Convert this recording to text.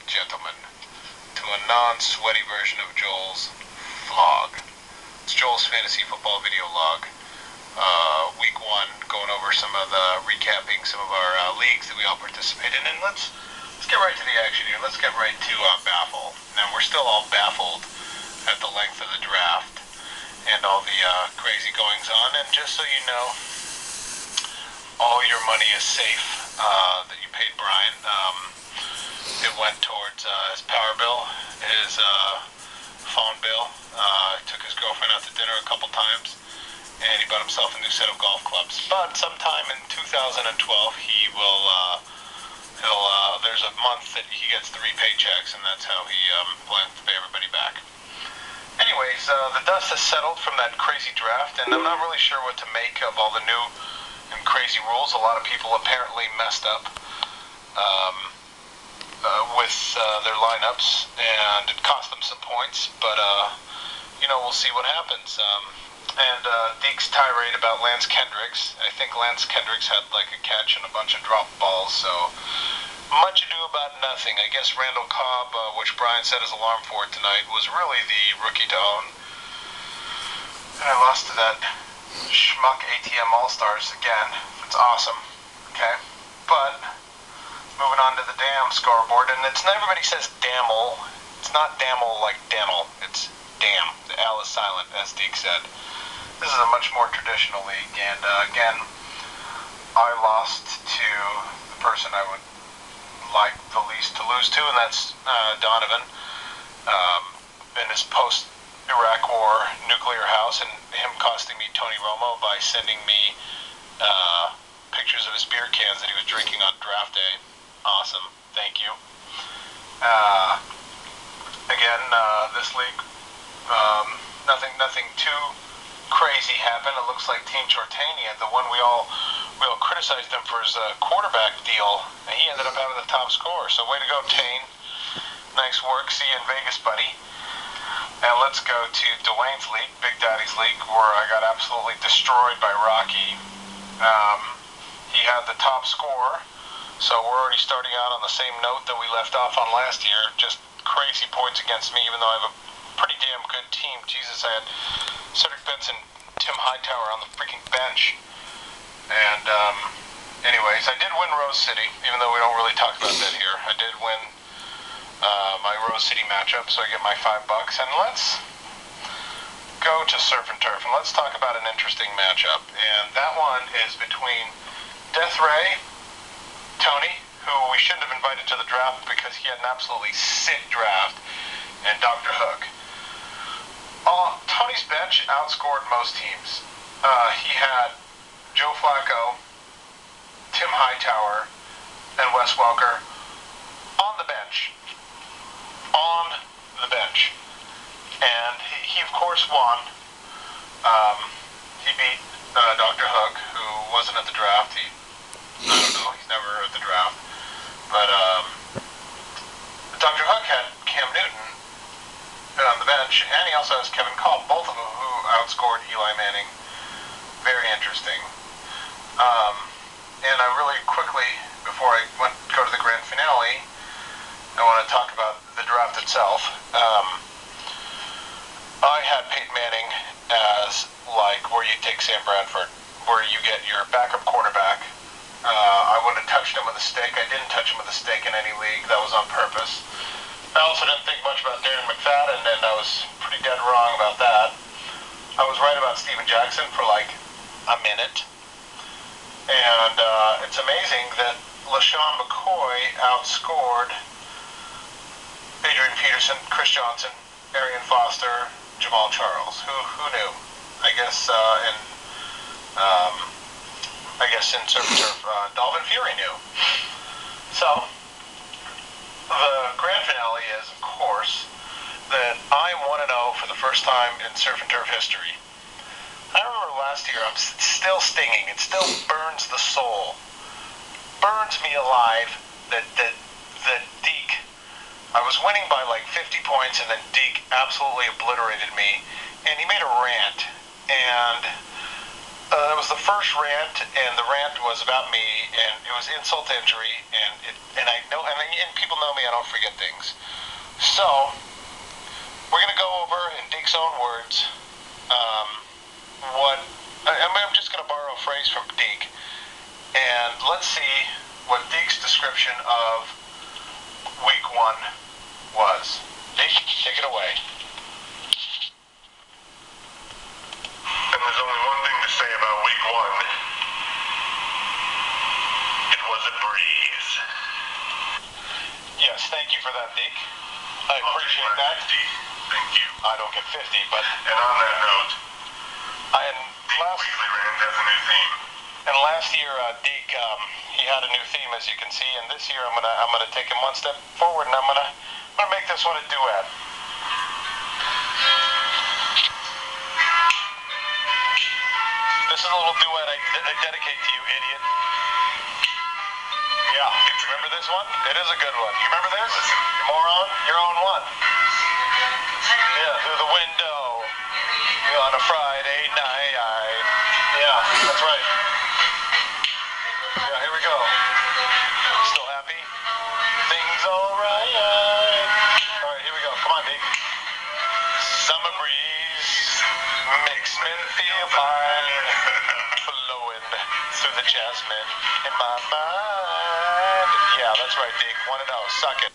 gentlemen, to a non-sweaty version of Joel's vlog. It's Joel's fantasy football video log. Week 1, going over recapping some of our leagues that we all participated in. And let's get right to the action here. Let's get right to baffle. Now, we're still all baffled at the length of the draft and all the crazy goings on. And just so you know, all your money is safe that you paid Brian. It went towards his power bill, his phone bill. Took his girlfriend out to dinner a couple times, and he bought himself a new set of golf clubs. But sometime in 2012, there's a month that he gets 3 paychecks, and that's how he plans to pay everybody back. Anyways, the dust has settled from that crazy draft, and I'm not really sure what to make of all the new and crazy rules. A lot of people apparently messed up with their lineups, and it cost them some points, but we'll see what happens. And Deke's tirade about Lance Kendricks. I think Lance Kendricks had like a catch and a bunch of drop balls, so much ado about nothing. I guess Randall Cobb, which Brian set his alarm for tonight, was really the rookie to own. And I lost to that schmuck ATM All-Stars again. It's awesome. Okay? But moving on to the damn scoreboard, and everybody says damel. It's not damel like dental. It's damn. The L is silent, as Deke said. This is a much more traditional league, and again, I lost to the person I would like the least to lose to, and that's Donovan, in his post-Iraq War nuclear house, and him costing me Tony Romo by sending me pictures of his beer cans that he was drinking on draft day. Awesome. Thank you. Again, this league, nothing too crazy happened. It looks like Team Chortania, the one we all criticized him for his quarterback deal, and he ended up having the top score. So way to go, Tane. Nice work. See you in Vegas, buddy. And let's go to Dwayne's league, Big Daddy's league, where I got absolutely destroyed by Rocky. He had the top score, so we're already starting out on the same note that we left off on last year. Just crazy points against me, even though I have a pretty damn good team. Jesus, I had Cedric Benson, Tim Hightower on the freaking bench. And anyways, I did win Rose City, even though we don't really talk about that here. I did win my Rose City matchup, so I get my $5. And let's go to Surf and Turf, and let's talk about an interesting matchup. And that one is between Death Ray, Tony, who we shouldn't have invited to the draft because he had an absolutely sick draft, and Dr. Hook. Tony's bench outscored most teams. He had Joe Flacco, Tim Hightower, and Wes Welker on the bench. And he of course won. He beat Dr. Hook, who wasn't at the draft. I don't know, he's never at the draft. But Dr. Hook had Cam Newton on the bench, and he also has Kevin Kolb, both of them who outscored Eli Manning. Very interesting. And I really quickly, before I go to the grand finale, I want to talk about the draft itself. I had Peyton Manning as like where you take Sam Bradford, where you get your backup quarterback. I wouldn't have touched him with a stick. I didn't touch him with a stick in any league. That was on purpose. I also didn't think much about Darren McFadden, and I was pretty dead wrong about that. I was right about Steven Jackson for like a minute. And it's amazing that LaShawn McCoy outscored Adrian Peterson, Chris Johnson, Arian Foster, Jamal Charles. Who knew? I guess in Surf and Turf, Dalvin Fury knew. So, the grand finale is, of course, that I'm 1-0 for the first time in Surf and Turf history. I remember last year, I'm still stinging. It still burns the soul. Burns me alive that Deke, I was winning by like 50 points, and then Deke absolutely obliterated me, and he made a rant. And it was the first rant, and the rant was about me, and it was insult to injury, and I know, and people know me, I don't forget things. So, we're going to go over, in Deke's own words, I'm just going to borrow a phrase from Deke, and let's see what Deke's description of week 1 was. Deke, take it away. And there's only one thing to say about week 1. It was a breeze. Yes, thank you for that, Deke. I appreciate that. 50. Thank you. I don't get 50, but... And on that note, Weekly Rant has a new theme. And last year, Deke, he had a new theme, as you can see, and this year I'm gonna take him one step forward, and I'm gonna make this one a duet. This is a little duet I dedicate to you, idiot. Yeah, remember this one? It is a good one. You remember this? You moron? Your own one. Yeah, through the window on a Friday night. Yeah, that's right. Yeah, here we go. Still happy? Things alright. Alright, here we go. Come on, Deke. Summer breeze makes me feel fine. Blowing through the jasmine in my mind. Yeah, that's right, Deke. 1-0. Suck it.